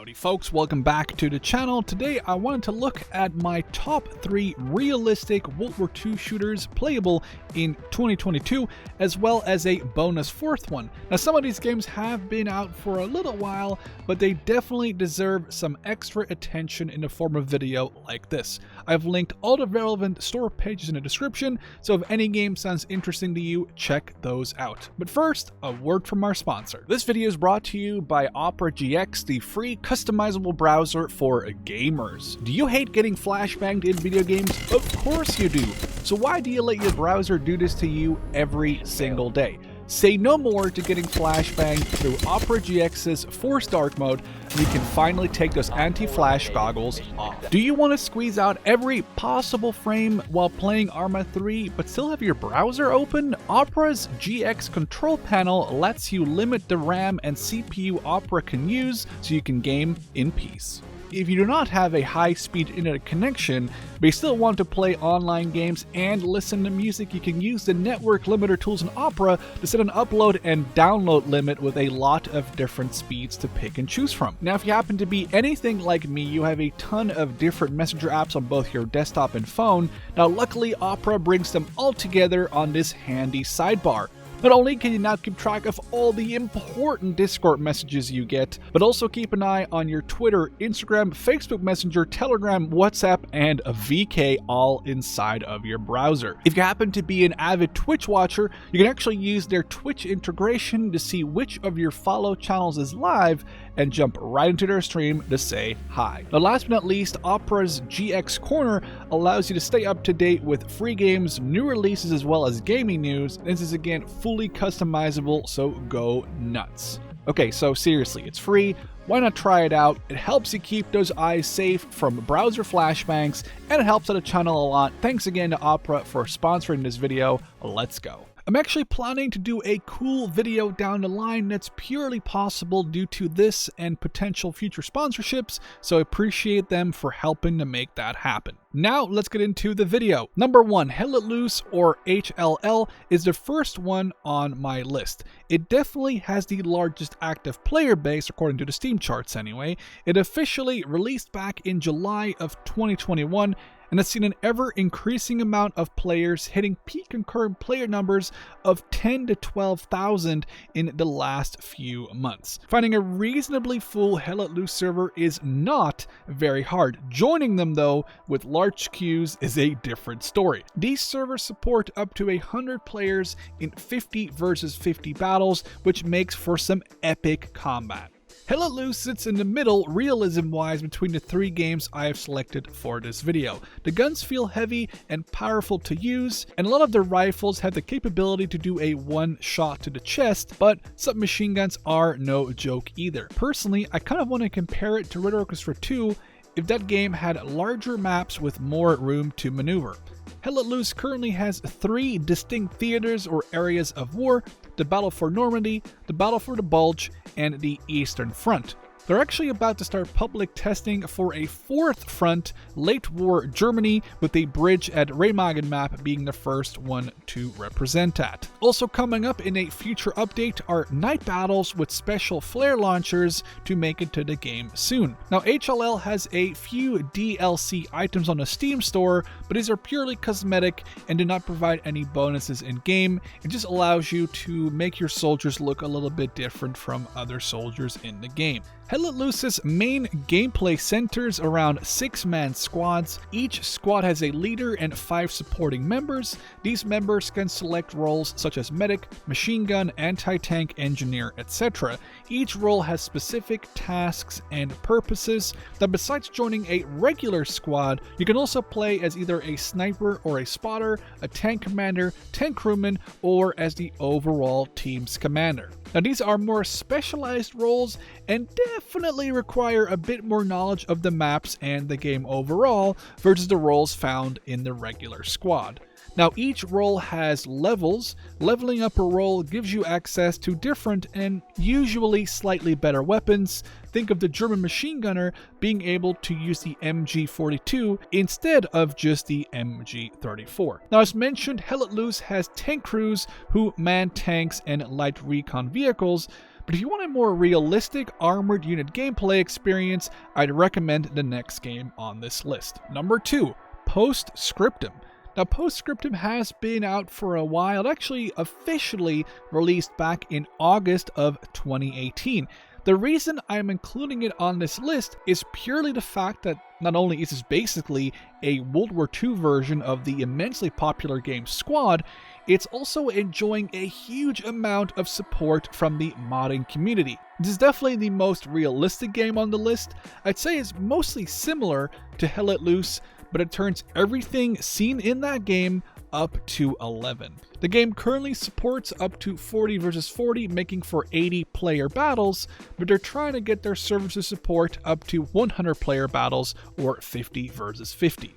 Howdy folks, welcome back to the channel. Today I wanted to look at my top 3 realistic World War II shooters playable in 2022, as well as a bonus 4th one. Now some of these games have been out for a little while, but they definitely deserve some extra attention in the form of video like this. I've linked all the relevant store pages in the description, so if any game sounds interesting to you, check those out. But first, a word from our sponsor. This video is brought to you by Opera GX, the free customizable browser for gamers. Do you hate getting flashbanged in video games? Of course you do. So why do you let your browser do this to you every single day? Say no more to getting flashbanged through Opera GX's Force Dark mode, and you can finally take those anti-flash goggles off. Do you want to squeeze out every possible frame while playing Arma 3 but still have your browser open? Opera's GX control panel lets you limit the RAM and CPU Opera can use so you can game in peace. If you do not have a high-speed internet connection, but you still want to play online games and listen to music, you can use the network limiter tools in Opera to set an upload and download limit with a lot of different speeds to pick and choose from. Now, if you happen to be anything like me, you have a ton of different messenger apps on both your desktop and phone. Now, luckily, Opera brings them all together on this handy sidebar. Not only can you now keep track of all the important Discord messages you get, but also keep an eye on your Twitter, Instagram, Facebook Messenger, Telegram, WhatsApp, and a VK all inside of your browser. If you happen to be an avid Twitch watcher, you can actually use their Twitch integration to see which of your follow channels is live and jump right into their stream to say hi. Now, last but not least, Opera's GX Corner allows you to stay up to date with free games, new releases, as well as gaming news. This is again fully customizable, so go nuts. Okay, so seriously, it's free. Why not try it out? It helps you keep those eyes safe from browser flashbangs, and it helps out the channel a lot. Thanks again to Opera for sponsoring this video. Let's go. I'm actually planning to do a cool video down the line that's purely possible due to this and potential future sponsorships, so I appreciate them for helping to make that happen. Now let's get into the video. Number 1, Hell Let Loose, or HLL, is the first one on my list. It definitely has the largest active player base, according to the Steam charts anyway. It officially released back in July of 2021, and has seen an ever-increasing amount of players hitting peak concurrent player numbers of 10 to 12,000 in the last few months. Finding a reasonably full Hell Let Loose server is not very hard. Joining them, though, with large queues is a different story. These servers support up to 100 players in 50 versus 50 battles, which makes for some epic combat. Hell Let Loose sits in the middle, realism-wise, between the 3 games I have selected for this video. The guns feel heavy and powerful to use, and a lot of the rifles have the capability to do a one-shot to the chest, but submachine guns are no joke either. Personally, I kind of want to compare it to Red Orchestra 2 if that game had larger maps with more room to maneuver. Hell Let Loose currently has 3 distinct theaters or areas of war: the Battle for Normandy, the Battle for the Bulge, and the Eastern Front. They're actually about to start public testing for a 4th front, late war Germany, with a bridge at Remagen map being the first one to represent that. Also coming up in a future update are night battles with special flare launchers to make it to the game soon. Now, HLL has a few DLC items on the Steam store, but these are purely cosmetic and do not provide any bonuses in game. It just allows you to make your soldiers look a little bit different from other soldiers in the game. Hell Let Loose's main gameplay centers around 6-man squads. Each squad has a leader and 5 supporting members. These members can select roles such as medic, machine gun, anti-tank, engineer, etc. Each role has specific tasks and purposes. Now, besides joining a regular squad, you can also play as either a sniper or a spotter, a tank commander, tank crewman, or as the overall team's commander. Now, these are more specialized roles and definitely require a bit more knowledge of the maps and the game overall versus the roles found in the regular squad. Now, each role has levels. Leveling up a role gives you access to different and usually slightly better weapons. Think of the German machine gunner being able to use the MG42 instead of just the MG34. Now, as mentioned, Hell Let Loose has tank crews who man tanks and light recon vehicles, But if you want a more realistic armored unit gameplay experience, I'd recommend the next game on this list. Number 2, Postscriptum. Now, Postscriptum has been out for a while. It actually officially released back in August of 2018. The reason I'm including it on this list is purely the fact that not only is this basically a World War II version of the immensely popular game Squad, it's also enjoying a huge amount of support from the modding community. This is definitely the most realistic game on the list. I'd say it's mostly similar to Hell Let Loose, but it turns everything seen in that game up to 11. The game currently supports up to 40 versus 40, making for 80 player battles, but they're trying to get their servers to support up to 100 player battles or 50 versus 50.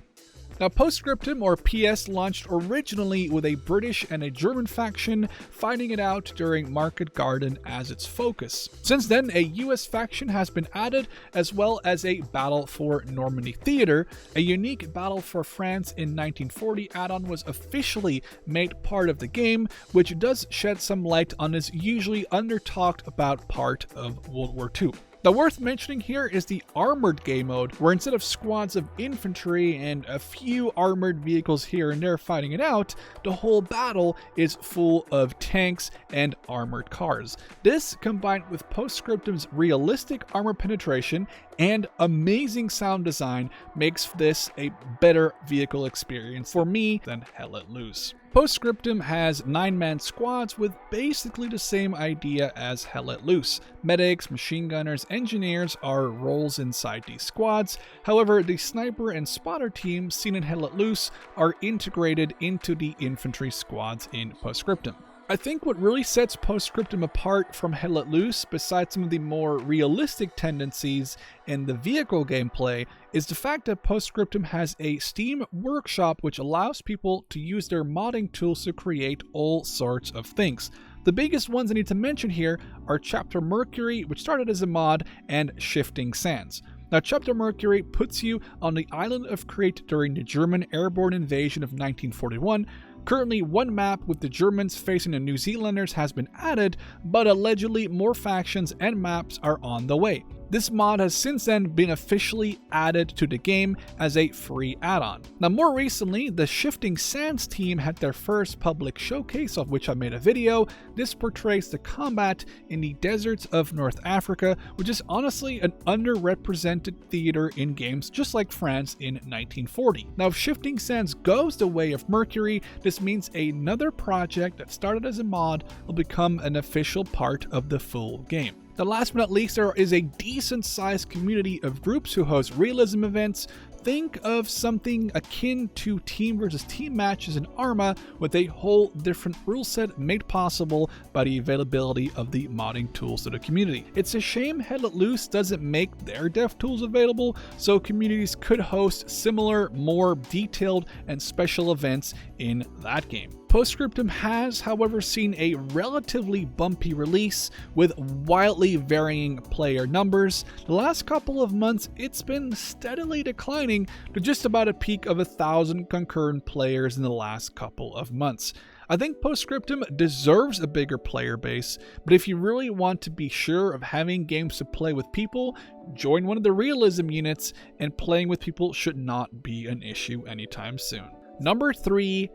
Now, Postscriptum, or PS, launched originally with a British and a German faction fighting it out during Market Garden as its focus. Since then, a US faction has been added, as well as a Battle for Normandy Theater. A unique Battle for France in 1940 add-on was officially made part of the game, which does shed some light on this usually under-talked about part of World War II. Now, worth mentioning here is the armored game mode, where instead of squads of infantry and a few armored vehicles here and there fighting it out, the whole battle is full of tanks and armored cars. This, combined with Postscriptum's realistic armor penetration and amazing sound design, makes this a better vehicle experience for me than Hell Let Loose. Postscriptum has 9-man squads with basically the same idea as Hell Let Loose. Medics, machine gunners, engineers are roles inside these squads. However, the sniper and spotter teams seen in Hell Let Loose are integrated into the infantry squads in Postscriptum. I think what really sets Postscriptum apart from Hell Let Loose, besides some of the more realistic tendencies in the vehicle gameplay, is the fact that Postscriptum has a Steam workshop which allows people to use their modding tools to create all sorts of things. The biggest ones I need to mention here are Chapter Mercury, which started as a mod, and Shifting Sands. Now, Chapter Mercury puts you on the island of Crete during the German airborne invasion of 1941. Currently, one map with the Germans facing the New Zealanders has been added, but allegedly more factions and maps are on the way. This mod has since then been officially added to the game as a free add-on. Now, more recently, the Shifting Sands team had their first public showcase, of which I made a video. This portrays the combat in the deserts of North Africa, which is honestly an underrepresented theater in games just like France in 1940. Now, if Shifting Sands goes the way of Mercury, this means another project that started as a mod will become an official part of the full game. Now, last but not least, there is a decent-sized community of groups who host realism events. Think of something akin to team versus team matches in Arma, with a whole different rule set made possible by the availability of the modding tools to the community. It's a shame Hell Let Loose doesn't make their dev tools available, so communities could host similar, more detailed and special events in that game. Postscriptum has, however, seen a relatively bumpy release with wildly varying player numbers. The last couple of months, it's been steadily declining to just about a peak of 1,000 concurrent players in the last couple of months. I think Postscriptum deserves a bigger player base, but if you really want to be sure of having games to play with people, join one of the realism units, and playing with people should not be an issue anytime soon. Number 3,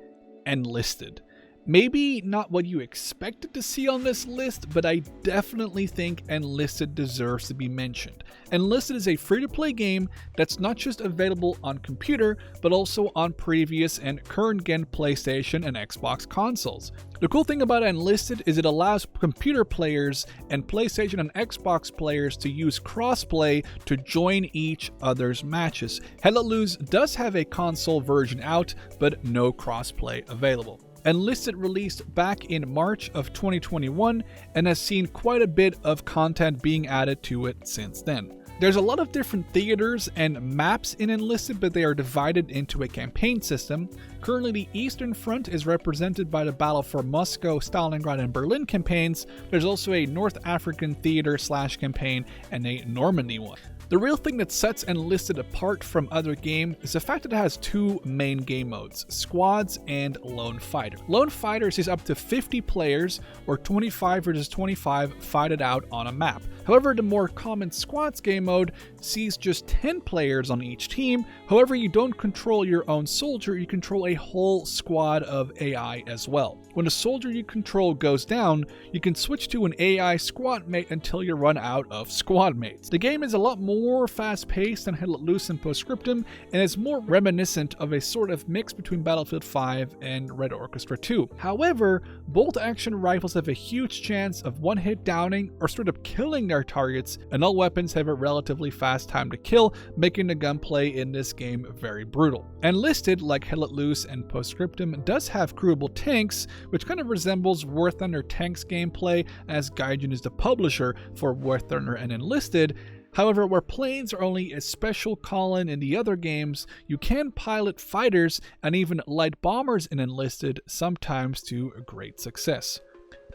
Enlisted. Maybe not what you expected to see on this list, but I definitely think Enlisted deserves to be mentioned. Enlisted is a free-to-play game that's not just available on computer, but also on previous and current-gen PlayStation and Xbox consoles. The cool thing about Enlisted is it allows computer players and PlayStation and Xbox players to use crossplay to join each other's matches. Hell Let Loose does have a console version out, but no crossplay available. Enlisted released back in March of 2021 and has seen quite a bit of content being added to it since then. There's a lot of different theaters and maps in Enlisted, but they are divided into a campaign system. Currently, the Eastern Front is represented by the Battle for Moscow, Stalingrad, and Berlin campaigns. There's also a North African theater/campaign and a Normandy one. The real thing that sets Enlisted apart from other games is the fact that it has two main game modes, Squads and Lone Fighter. Lone Fighter sees up to 50 players, or 25 versus 25, fight it out on a map. However, the more common Squads game mode sees just 10 players on each team. However, you don't control your own soldier, you control a whole squad of AI as well. When the soldier you control goes down, you can switch to an AI squad mate until you run out of squad mates. The game is a lot more fast-paced than Hit Let Loose and Postscriptum, and is more reminiscent of a sort of mix between Battlefield 5 and Red Orchestra 2. However, bolt-action rifles have a huge chance of one-hit downing or straight up killing their targets, and all weapons have a relatively fast time to kill, making the gunplay in this game very brutal. Enlisted, like Hit Let Loose and Postscriptum, does have crewable tanks, which kind of resembles War Thunder Tanks gameplay, as Gaijin is the publisher for War Thunder and Enlisted. However, where planes are only a special call-in in the other games, you can pilot fighters and even light bombers in Enlisted, sometimes to great success.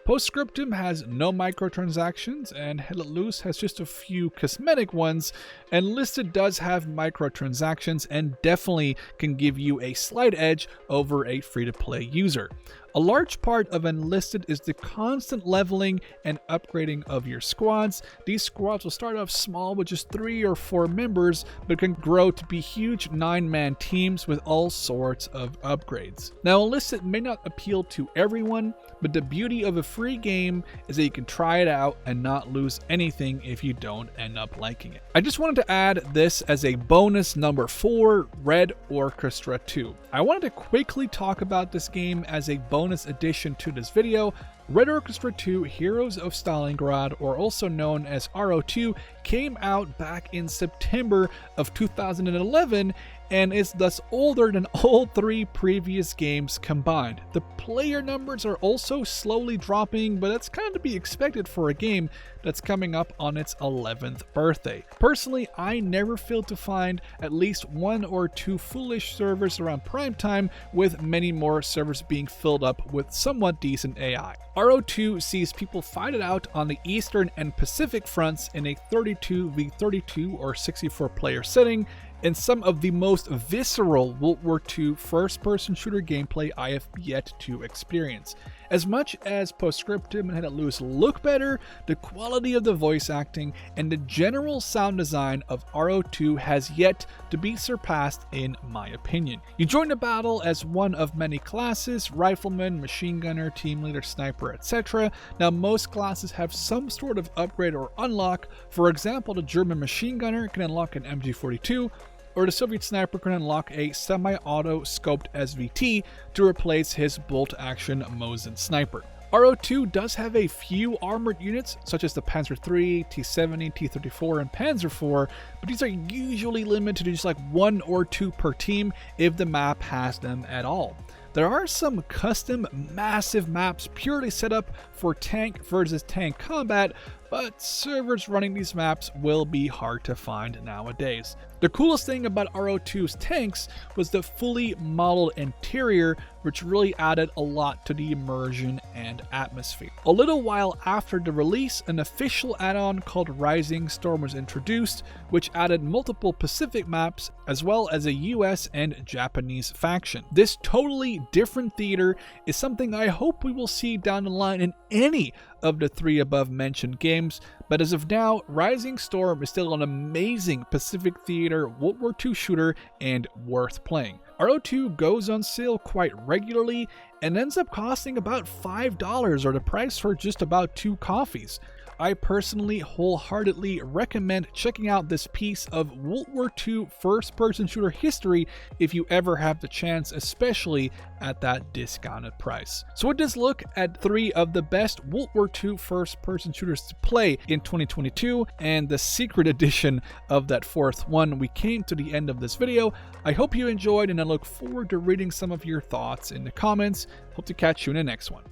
Postscriptum has no microtransactions, and Hit Let Loose has just a few cosmetic ones. Enlisted does have microtransactions and definitely can give you a slight edge over a free-to-play user. A large part of Enlisted is the constant leveling and upgrading of your squads. These squads will start off small with just 3 or 4 members, but can grow to be huge 9-man teams with all sorts of upgrades. Now, Enlisted may not appeal to everyone, but the beauty of a free game is that you can try it out and not lose anything if you don't end up liking it. I just wanted to add this as a bonus number 4, Red Orchestra 2. I wanted to quickly talk about this game as a bonus addition to this video. Red Orchestra 2 Heroes of Stalingrad, or also known as RO2, came out back in September of 2011 and is thus older than all 3 previous games combined. The player numbers are also slowly dropping, but that's kind of to be expected for a game that's coming up on its 11th birthday. Personally, I never fail to find at least 1 or 2 foolish servers around prime time, with many more servers being filled up with somewhat decent AI. RO2 sees people fight it out on the Eastern and Pacific fronts in a 32v32 or 64 player setting, and some of the most visceral World War II first-person shooter gameplay I have yet to experience. As much as Postscriptum and Hit Let Loose look better, the quality of the voice acting and the general sound design of RO2 has yet to be surpassed in my opinion. You join the battle as one of many classes: rifleman, machine gunner, team leader, sniper, etc. Now, most classes have some sort of upgrade or unlock. For example, the German machine gunner can unlock an MG42, or the Soviet sniper can unlock a semi-auto scoped SVT to replace his bolt-action Mosin sniper. RO2 does have a few armored units, such as the Panzer III, T-70, T-34, and Panzer IV, but these are usually limited to just like 1 or 2 per team if the map has them at all. There are some custom massive maps purely set up for tank versus tank combat, but servers running these maps will be hard to find nowadays. The coolest thing about RO2's tanks was the fully modeled interior, which really added a lot to the immersion and atmosphere. A little while after the release, an official add-on called Rising Storm was introduced, which added multiple Pacific maps as well as a US and Japanese faction. This totally different theater is something I hope we will see down the line in any of the 3 above mentioned games, but as of now, Rising Storm is still an amazing Pacific Theater World War II shooter and worth playing. RO2 goes on sale quite regularly and ends up costing about $5, or the price for just about 2 coffees. I personally wholeheartedly recommend checking out this piece of World War II first-person shooter history if you ever have the chance, especially at that discounted price. So with this look at 3 of the best World War II first-person shooters to play in 2022 and the secret edition of that 4th one, we came to the end of this video. I hope you enjoyed, and I look forward to reading some of your thoughts in the comments. Hope to catch you in the next one.